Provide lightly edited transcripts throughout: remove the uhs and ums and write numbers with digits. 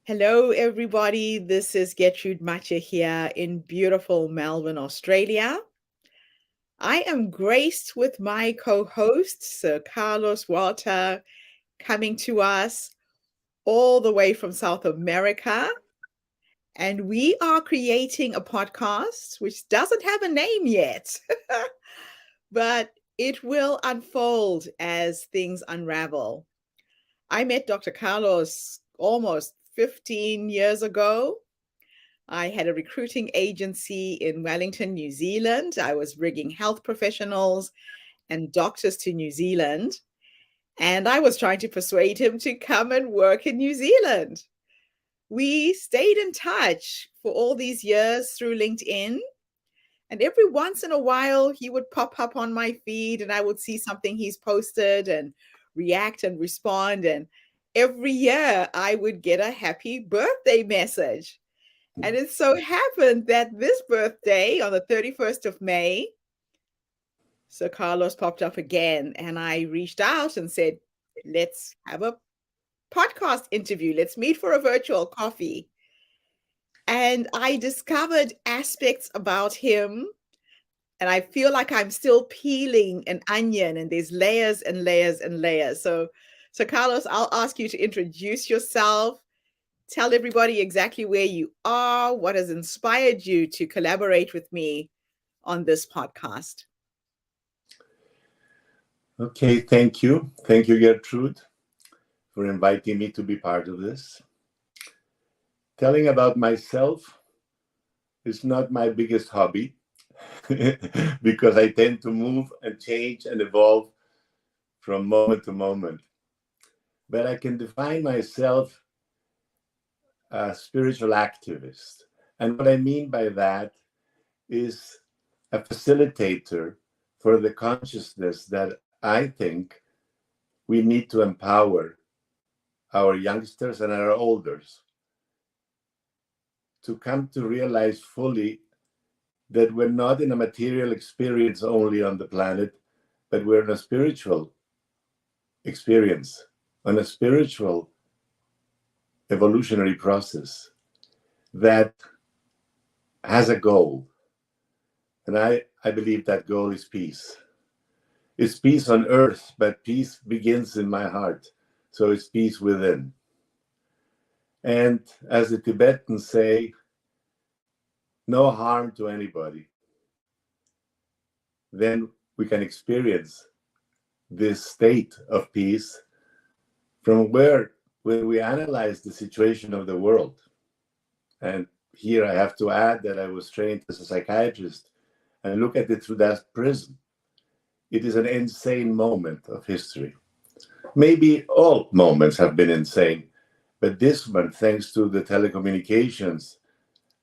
Hello, everybody. This is Gertrude Matcha here in beautiful Melbourne, Australia. I am graced with my co-host, Sir Carlos Warter, coming to us all the way from South America. And we are creating a podcast which doesn't have a name yet, but it will unfold as things unravel. I met Dr. Carlos almost 15 years ago. I had a recruiting agency in Wellington, New Zealand. I was bringing health professionals and doctors to New Zealand. And I was trying to persuade him to come and work in New Zealand. We stayed in touch for all these years through LinkedIn. And every once in a while, he would pop up on my feed and I would see something he's posted and react and respond. And every year I would get a happy birthday message. And it so happened that this birthday, on the 31st of May, Sir Carlos popped up again. And I reached out and said, let's have a podcast interview. Let's meet for a virtual coffee. And I discovered aspects about him. And I feel like I'm still peeling an onion, and there's layers and layers and layers. So Carlos, I'll ask you to introduce yourself. Tell everybody exactly where you are, what has inspired you to collaborate with me on this podcast. Okay, thank you. Thank you, Gertrude, for inviting me to be part of this. Telling about myself is not my biggest hobby because I tend to move and change and evolve from moment to moment. But I can define myself a spiritual activist. And what I mean by that is a facilitator for the consciousness that I think we need to empower our youngsters and our elders to come to realize fully that we're not in a material experience only on the planet, but we're in a spiritual experience, on a spiritual evolutionary process that has a goal. And I believe that goal is peace. It's peace on earth, but peace begins in my heart. So it's peace within. And as the Tibetans say, no harm to anybody. Then we can experience this state of peace from where, when we analyze the situation of the world. And here I have to add that I was trained as a psychiatrist and look at it through that prism. It is an insane moment of history. Maybe all moments have been insane, but this one, thanks to the telecommunications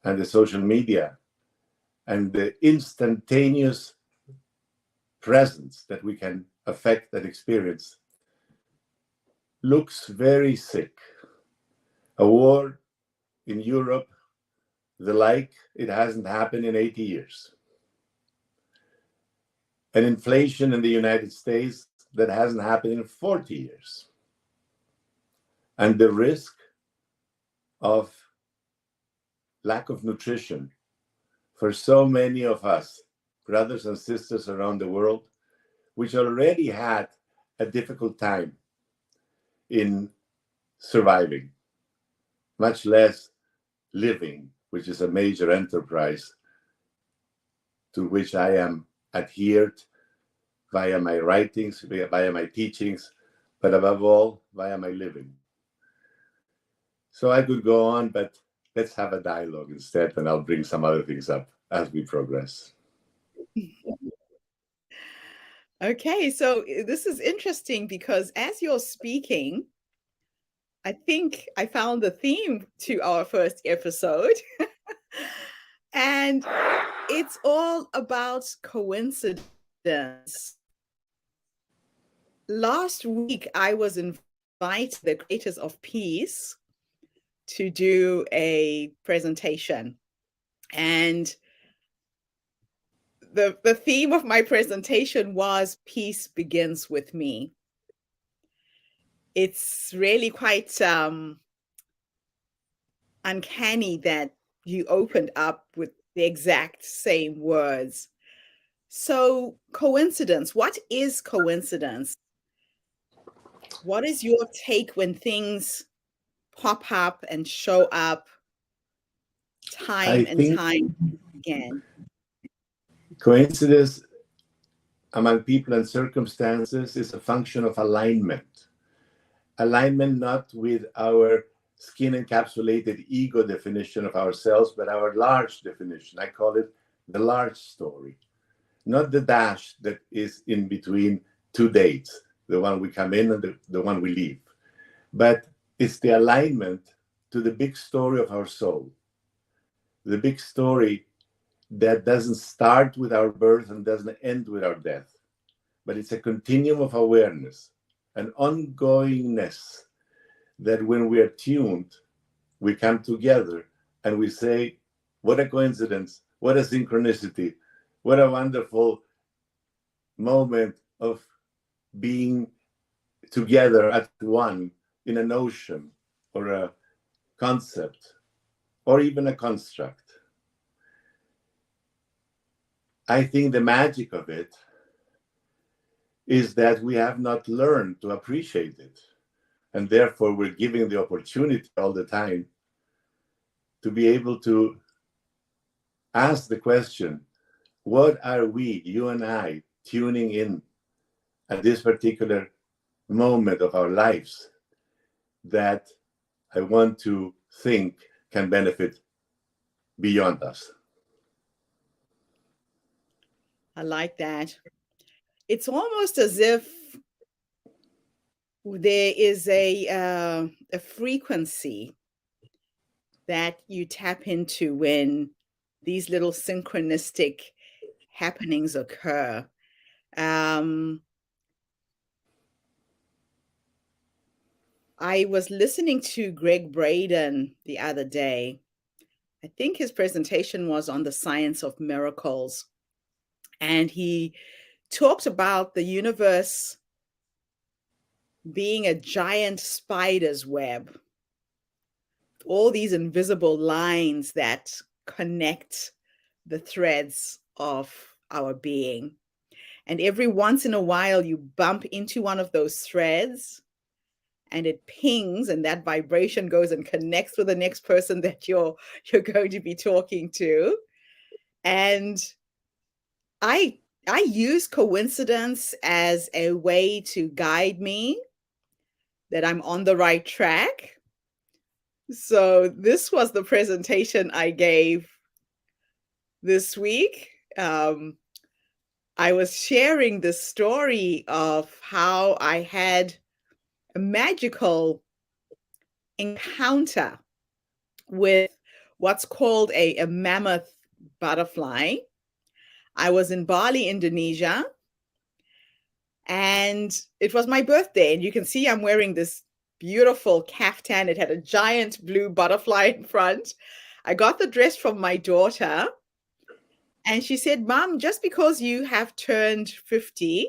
and the social media and the instantaneous presence that we can affect that experience, looks very sick. A war in Europe, the like, it hasn't happened in 80 years. An inflation in the United States that hasn't happened in 40 years. And the risk of lack of nutrition for so many of us, brothers and sisters around the world, which already had a difficult time in surviving, much less living, which is a major enterprise to which I am adhered via my writings, via my teachings, but above all, via my living. So I could go on, but let's have a dialogue instead, and I'll bring some other things up as we progress. Okay, so this is interesting because as you're speaking, I think I found the theme to our first episode. And it's all about coincidence. Last week, I was invited the Creators of Peace to do a presentation. And the theme of my presentation was Peace Begins With Me. It's really quite uncanny that you opened up with the exact same words. So, coincidence, what is coincidence? What is your take when things pop up and show up I time and think time again? coincidence among people and circumstances is a function of alignment. Alignment not with our skin encapsulated ego definition of ourselves, but our large definition. I call it the large story, not the dash that is in between two dates, the one we come in and the one we leave, but it's the alignment to the big story of our soul, the big story that doesn't start with our birth and doesn't end with our death, but it's a continuum of awareness, an ongoingness that when we are tuned, we come together and we say, what a coincidence, what a synchronicity, what a wonderful moment of being together at one in a notion or a concept or even a construct. I think the magic of it is that we have not learned to appreciate it. And therefore, we're giving the opportunity all the time to be able to ask the question, what are we, you and I, tuning in at this particular moment of our lives that I want to think can benefit beyond us? I like that. It's almost as if there is a frequency that you tap into when these little synchronistic happenings occur. I was listening to Greg Braden the other day. I think his presentation was on the science of miracles. And he talked about the universe being a giant spider's web, all these invisible lines that connect the threads of our being. And every once in a while, you bump into one of those threads and it pings, and that vibration goes and connects with the next person that you're going to be talking to. And I use coincidence as a way to guide me that I'm on the right track. So this was the presentation I gave this week. I was sharing the story of how I had a magical encounter with what's called a mammoth butterfly. I was in Bali, Indonesia, and it was my birthday. And you can see I'm wearing this beautiful kaftan. It had a giant blue butterfly in front. I got the dress from my daughter, and she said, Mom, just because you have turned 50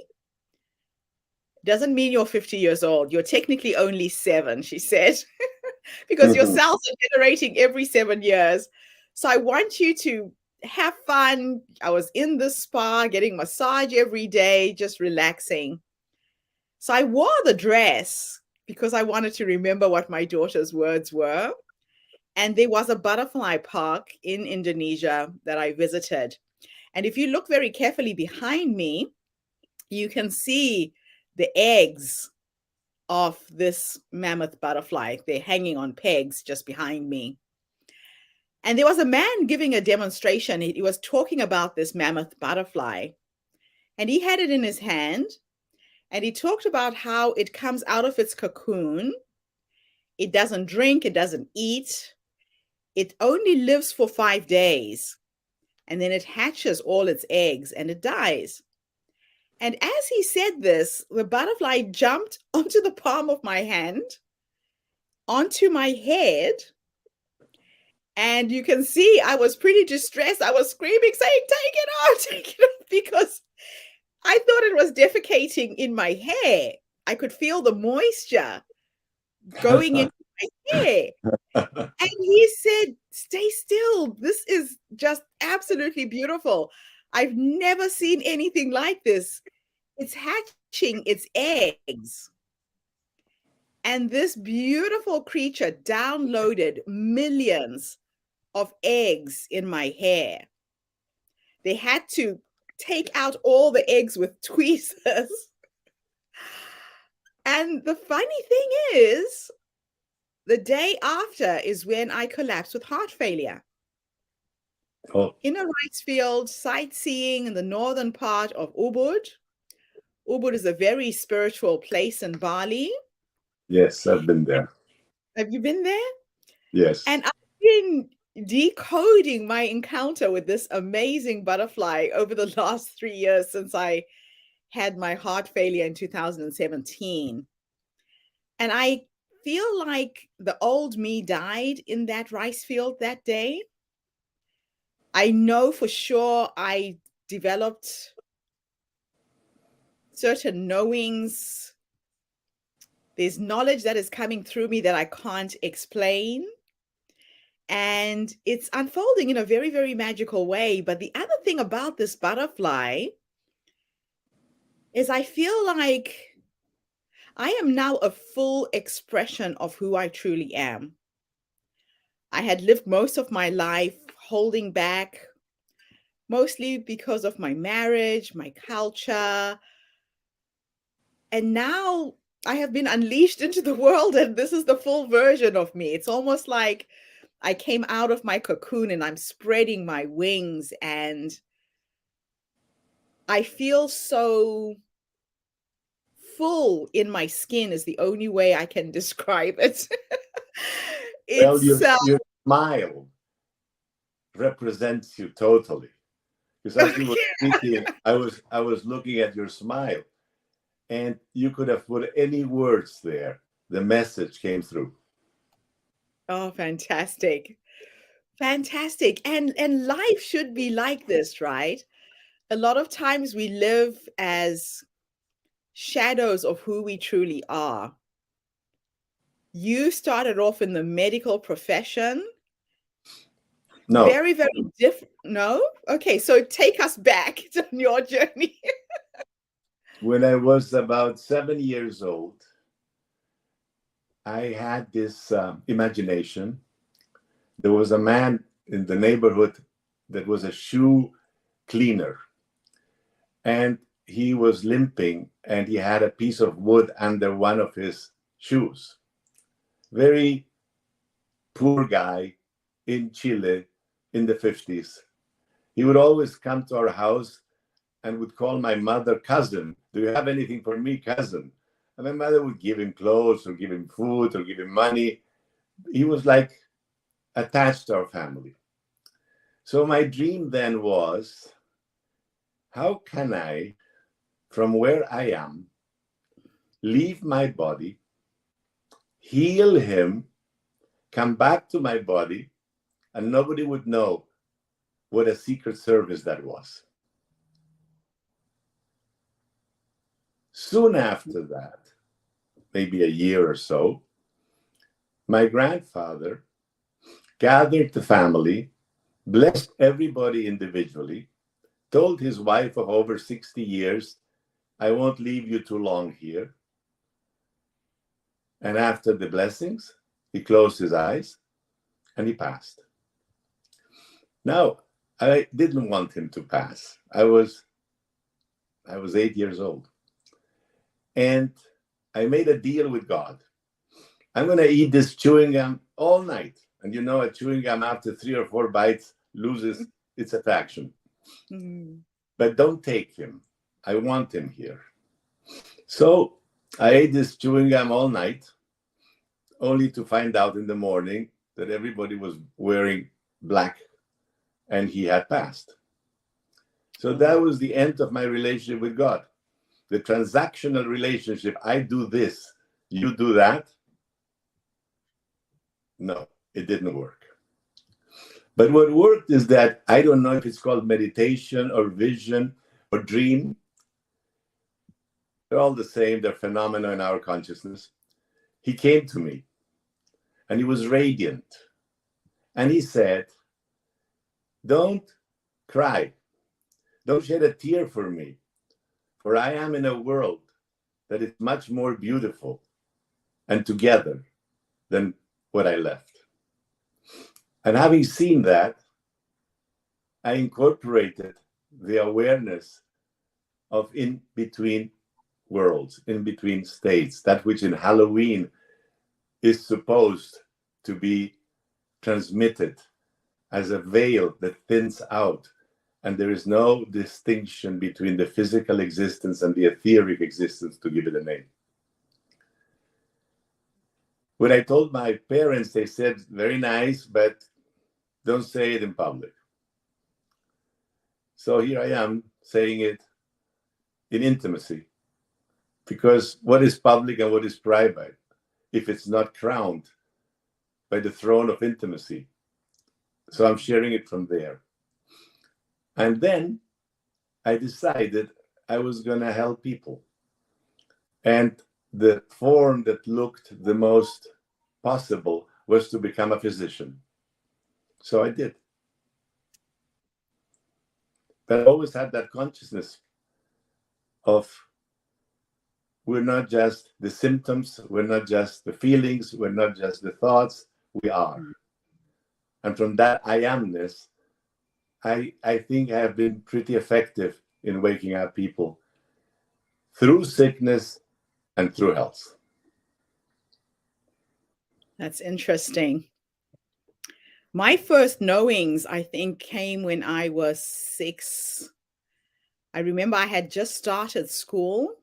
doesn't mean you're 50 years old. You're technically only 7, she said, because your cells are generating every 7 years. So I want you to have fun. I was in the spa getting massage every day, just relaxing. So I wore the dress because I wanted to remember what my daughter's words were. And there was a butterfly park in Indonesia that I visited. And if you look very carefully behind me, you can see the eggs of this mammoth butterfly. They're hanging on pegs just behind me. And there was a man giving a demonstration. He was talking about this mammoth butterfly, and he had it in his hand, and he talked about how it comes out of its cocoon. It doesn't drink, it doesn't eat. It only lives for 5 days, and then it hatches all its eggs and it dies. And as he said this, the butterfly jumped onto the palm of my hand, onto my head. And you can see I was pretty distressed. I was screaming, saying, take it out, because I thought it was defecating in my hair. I could feel the moisture going into my hair. And he said, stay still. This is just absolutely beautiful. I've never seen anything like this. It's hatching its eggs. And this beautiful creature downloaded millions of eggs in my hair. They had to take out all the eggs with tweezers. And the funny thing is, the day after is when I collapsed with heart failure. Oh, In a rice field, sightseeing in the northern part of Ubud. Ubud is a very spiritual place in Bali. yes, I've been there. Have you been there? Yes. And I've been decoding my encounter with this amazing butterfly over the last 3 years since I had my heart failure in 2017. And I feel like the old me died in that rice field that day. I know for sure I developed certain knowings. There's knowledge that is coming through me that I can't explain. And it's unfolding in a very, very magical way. But the other thing about this butterfly is I feel like I am now a full expression of who I truly am. I had lived most of my life holding back, mostly because of my marriage, my culture. And now I have been unleashed into the world, and this is the full version of me. It's almost like I came out of my cocoon and I'm spreading my wings, and I feel so full in my skin is the only way I can describe it. Well, It's your smile represents you totally. Because as you were speaking, I was looking at your smile, and you could have put any words there. The message came through. oh, fantastic. Fantastic. And life should be like this, right? A lot of times we live as shadows of who we truly are. You started off in the medical profession. No, Very, very different. No? Okay, so take us back on your journey. when I was about 7 years old, I had this imagination. There was a man in the neighborhood that was a shoe cleaner, and he was limping, and he had a piece of wood under one of his shoes. Very poor guy in Chile in the 50s. He would always come to our house and would call my mother cousin. Do you have anything for me, cousin? And my mother would give him clothes or give him food or give him money. He was like attached to our family. So my dream then was, how can I, from where I am, leave my body, heal him, come back to my body, and nobody would know what a secret service that was. Soon after that, maybe a year or so, my grandfather gathered the family, blessed everybody individually, told his wife of over 60 years, I won't leave you too long here. And after the blessings, he closed his eyes and he passed. Now, I didn't want him to pass. I was 8 years old. And I made a deal with God. I'm going to eat this chewing gum all night. And you know, a chewing gum after 3 or 4 bites loses its attraction. Mm. But don't take him. I want him here. So I ate this chewing gum all night, only to find out in the morning that everybody was wearing black and he had passed. So that was the end of my relationship with God. The transactional relationship, I do this, you do that. No, it didn't work. But what worked is that, I don't know if it's called meditation or vision or dream. They're all the same. They're phenomena in our consciousness. He came to me and he was radiant. And he said, "Don't cry. Don't shed a tear for me, for I am in a world that is much more beautiful and together than what I left." And having seen that, I incorporated the awareness of in between worlds, in between states, that which in Halloween is supposed to be transmitted as a veil that thins out, and there is no distinction between the physical existence and the etheric existence, to give it a name. When I told my parents, they said, "Very nice, but don't say it in public." So here I am saying it in intimacy, because what is public and what is private if it's not crowned by the throne of intimacy? So I'm sharing it from there. And then I decided I was going to help people. And the form that looked the most possible was to become a physician. So I did. But I always had that consciousness of, we're not just the symptoms, we're not just the feelings, we're not just the thoughts, we are. And from that I amness, I think I have been pretty effective in waking up people through sickness and through health. That's interesting. My first knowings, I think, came when I was 6. I remember I had just started school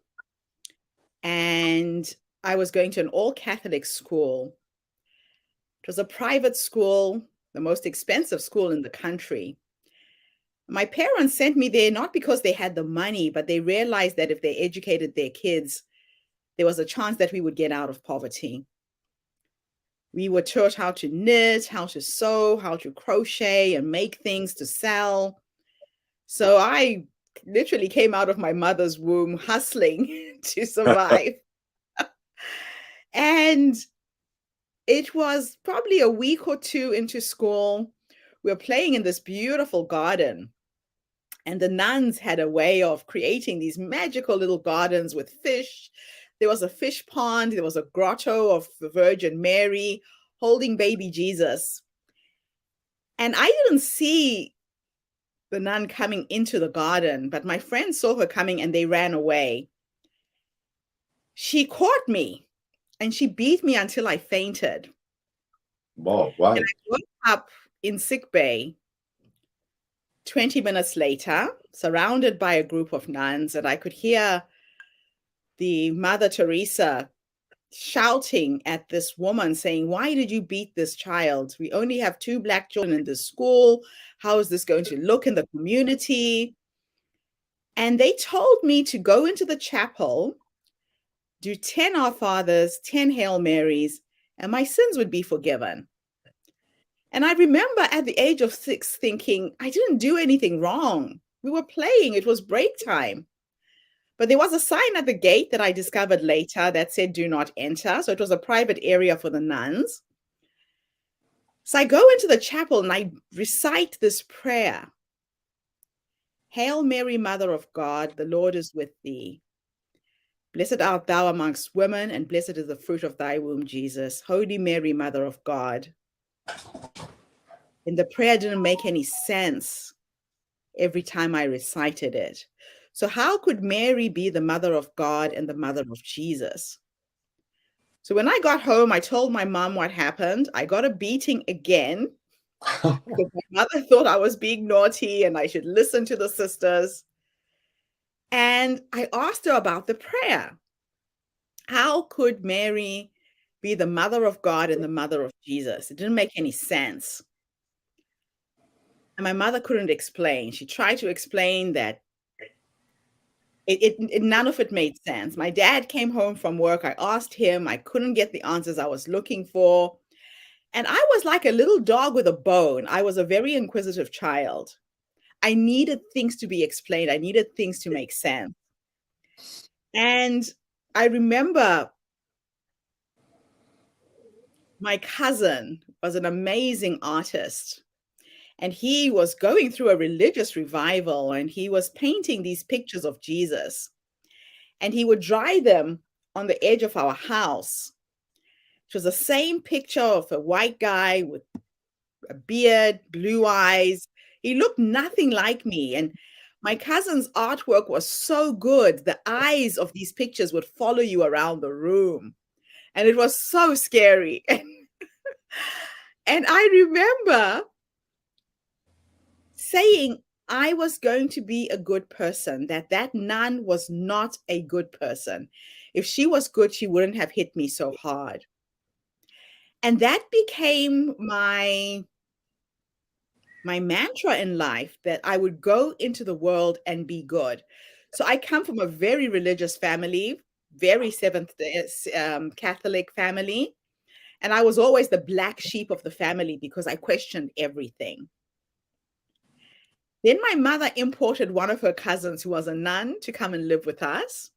and I was going to an all-Catholic school. It was a private school, the most expensive school in the country. My parents sent me there not because they had the money, but they realized that if they educated their kids, there was a chance that we would get out of poverty. We were taught how to knit, how to sew, how to crochet and make things to sell. So I literally came out of my mother's womb hustling to survive. And it was probably a week or 2 into school. We were playing in this beautiful garden. And the nuns had a way of creating these magical little gardens with fish. There was a fish pond. There was a grotto of the Virgin Mary holding baby Jesus. And I didn't see the nun coming into the garden, but my friends saw her coming and they ran away. She caught me and she beat me until I fainted. Wow, why? And I woke up in sick bay 20 minutes later, surrounded by a group of nuns, and I could hear the Mother Teresa shouting at this woman saying, "Why did you beat this child? We only have 2 Black children in this school. How is this going to look in the community?" And they told me to go into the chapel, do 10 Our Fathers, 10 Hail Marys, and my sins would be forgiven. And I remember at the age of 6 thinking, I didn't do anything wrong. We were playing, it was break time. But there was a sign at the gate that I discovered later that said, "Do not enter." So it was a private area for the nuns. So I go into the chapel and I recite this prayer. "Hail Mary, Mother of God, the Lord is with thee. Blessed art thou amongst women, and blessed is the fruit of thy womb, Jesus. Holy Mary, Mother of God." And the prayer didn't make any sense every time I recited it. So how could Mary be the mother of God and the mother of Jesus? So when I got home, I told my mom what happened. I got a beating again because my mother thought I was being naughty and I should listen to the sisters. And I asked her about the prayer. How could Mary be the mother of God and the mother of Jesus? It didn't make any sense. And my mother couldn't explain. She tried to explain that none of it made sense. My dad came home from work. I asked him. I couldn't get the answers I was looking for. And I was like a little dog with a bone. I was a very inquisitive child. I needed things to be explained. I needed things to make sense. And I remember My cousin was an amazing artist, and he was going through a religious revival, and he was painting these pictures of Jesus, and he would dry them on the edge of our house. It was the same picture of a white guy with a beard, blue eyes. He looked nothing like me. And my cousin's artwork was so good. The eyes of these pictures would follow you around the room. And it was so scary. And I remember saying I was going to be a good person, that nun was not a good person. If she was good, she wouldn't have hit me so hard. And that became my mantra in life, that I would go into the world and be good. So I come from a very religious family, very Seventh-day Catholic family. And I was always the black sheep of the family because I questioned everything. Then my mother imported one of her cousins who was a nun to come and live with us.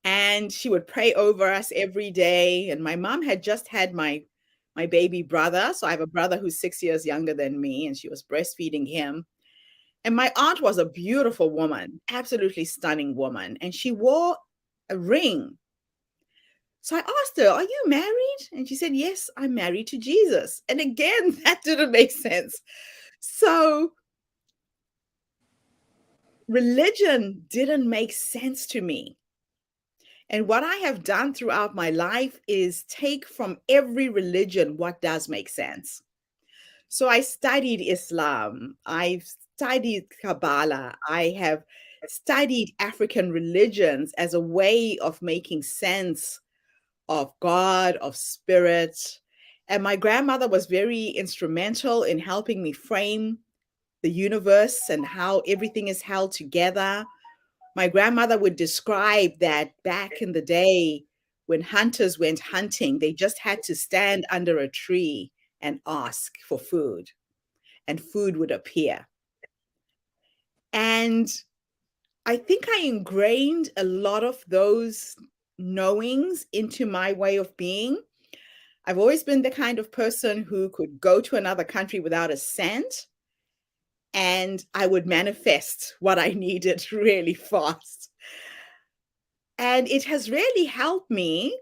And she would pray over us every day. And my mom had just had my baby brother. So I have a brother who's 6 years younger than me, and she was breastfeeding him. And my aunt was a beautiful woman, absolutely stunning woman. And she wore a ring. So I asked her, "Are you married?" And she said, "Yes, I'm married to Jesus." And again, that didn't make sense. So religion didn't make sense to me. And what I have done throughout my life is take from every religion what does make sense. So I studied Islam, I've studied Kabbalah, I have studied African religions as a way of making sense of God, of spirit. And my grandmother was very instrumental in helping me frame the universe and how everything is held together. My grandmother would describe that back in the day when hunters went hunting, they just had to stand under a tree and ask for food, and food would appear. And I think I ingrained a lot of those knowings into my way of being. I've always been the kind of person who could go to another country without a cent, and I would manifest what I needed really fast. And it has really helped me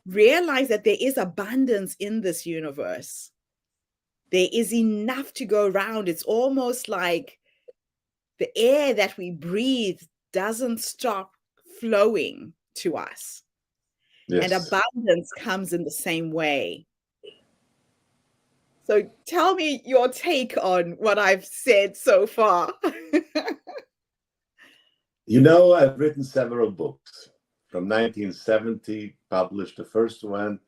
realize that there is abundance in this universe. There is enough to go around. It's almost like the air that we breathe doesn't stop flowing to us. And Yes. abundance comes in the same way. So tell me your take on what I've said so far. You know, I've written several books from 1970, published the first one,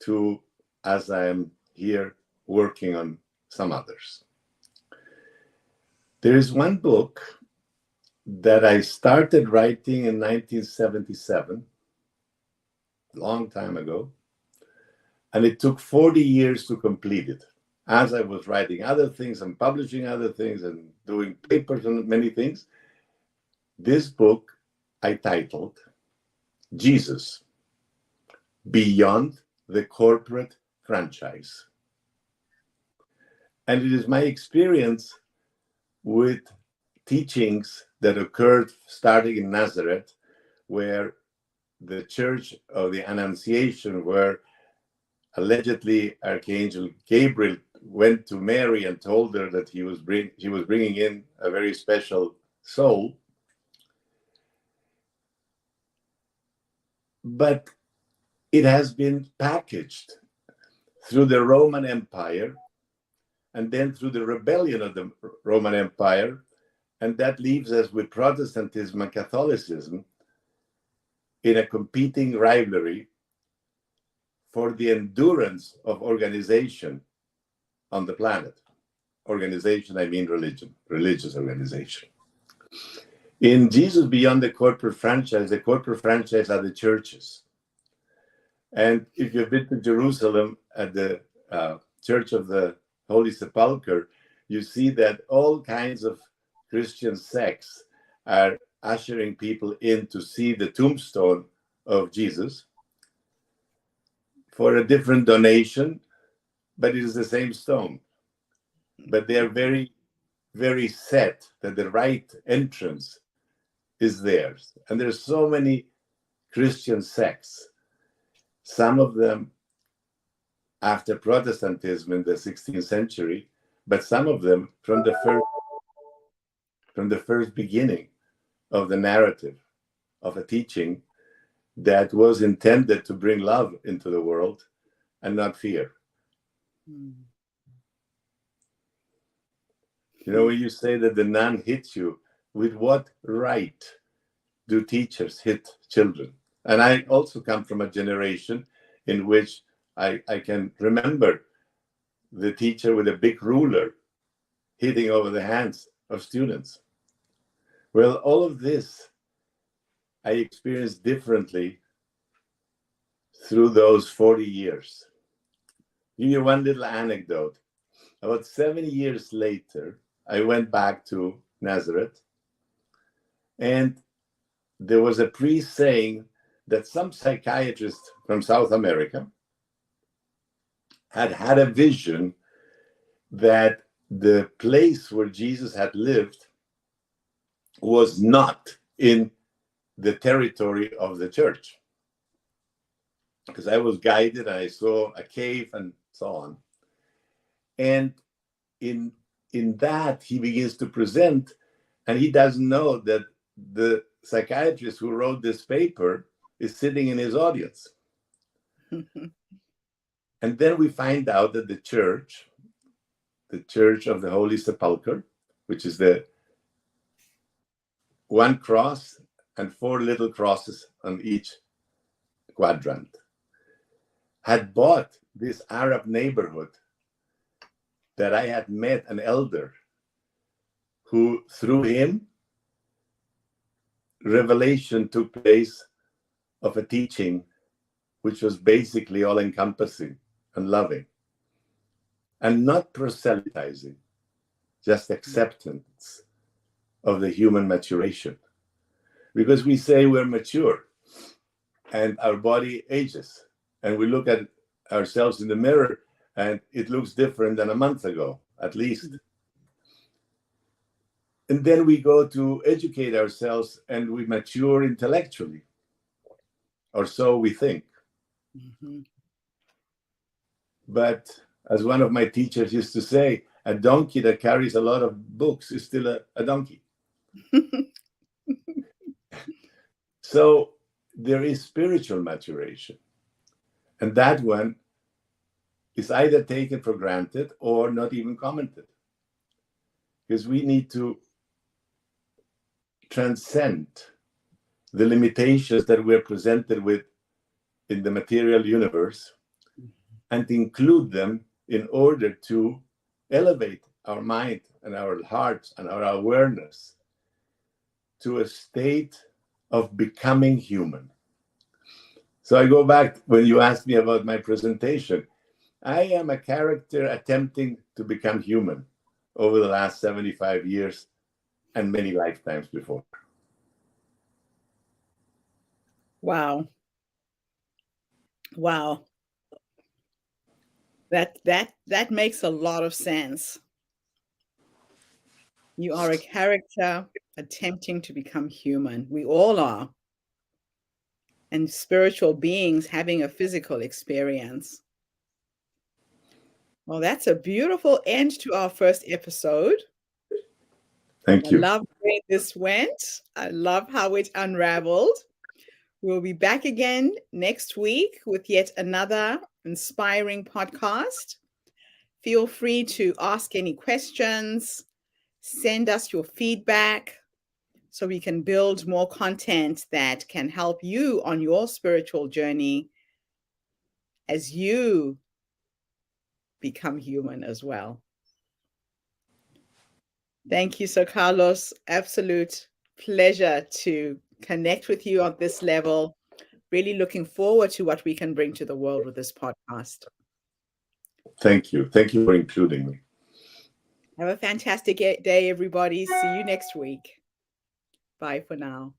to as I am here working on some others. There is one book that I started writing in 1977, a long time ago, and it took 40 years to complete it. As I was writing other things and publishing other things and doing papers and many things, this book I titled Jesus, Beyond the Corporate Franchise. And it is my experience with teachings that occurred starting in Nazareth, where the Church of the Annunciation, where allegedly Archangel Gabriel went to Mary and told her that he was bringing in a very special soul. But it has been packaged through the Roman Empire and then through the rebellion of the Roman Empire. And that leaves us with Protestantism and Catholicism in a competing rivalry for the endurance of organization on the planet. Organization, I mean religion, religious organization. In Jesus Beyond the Corporate Franchise are the churches. And if you've been to Jerusalem at the Church of the Holy Sepulchre, you see that all kinds of Christian sects are ushering people in to see the tombstone of Jesus. for a different donation, but it is the same stone. But they are very, very set that the right entrance is theirs. And there's so many Christian sects, some of them after Protestantism in the 16th century, but some of them from the first beginning of the narrative of a teaching that was intended to bring love into the world and not fear. You know, when you say that the nun hits you, with what right do teachers hit children? And I also come from a generation in which I can remember the teacher with a big ruler hitting over the hands of students. Well, all of this I experienced differently through those 40 years. I'll give you one little anecdote. About 7 years later, I went back to Nazareth, and there was a priest saying that some psychiatrist from South America had a vision that the place where Jesus had lived was not in the territory of the church. Because I was guided and I saw a cave and so on. And in that, he begins to present, and he doesn't know that the psychiatrist who wrote this paper is sitting in his audience. And then we find out that the Church of the Holy Sepulchre, which is the one cross and 4 little crosses on each quadrant, had bought this Arab neighborhood that I had met an elder who, through him, revelation took place of a teaching which was basically all-encompassing and loving, and not proselytizing, just acceptance of the human maturation. Because we say we're mature, and our body ages, and we look at ourselves in the mirror, and it looks different than a month ago, at least. And then we go to educate ourselves, and we mature intellectually, or so we think. Mm-hmm. But as one of my teachers used to say, a donkey that carries a lot of books is still a donkey. So there is spiritual maturation. And that one is either taken for granted or not even commented. Because we need to transcend the limitations that we're presented with in the material universe and include them in order to elevate our mind and our hearts and our awareness to a state of becoming human. So I go back when you asked me about my presentation. I am a character attempting to become human over the last 75 years and many lifetimes before. Wow. Wow. That makes a lot of sense. You are a character attempting to become human. We all are. And spiritual beings having a physical experience. Well, that's a beautiful end to our first episode. Thank you. I love the way this went. I love how it unraveled. We'll be back again next week with yet another inspiring podcast. Feel free to ask any questions, send us your feedback so we can build more content that can help you on your spiritual journey as you become human as well. Thank you, Sir Carlos. Absolute pleasure to connect with you on this level. Really looking forward to what we can bring to the world with this podcast. Thank you. Thank you for including me. Have a fantastic day, everybody. See you next week. Bye for now.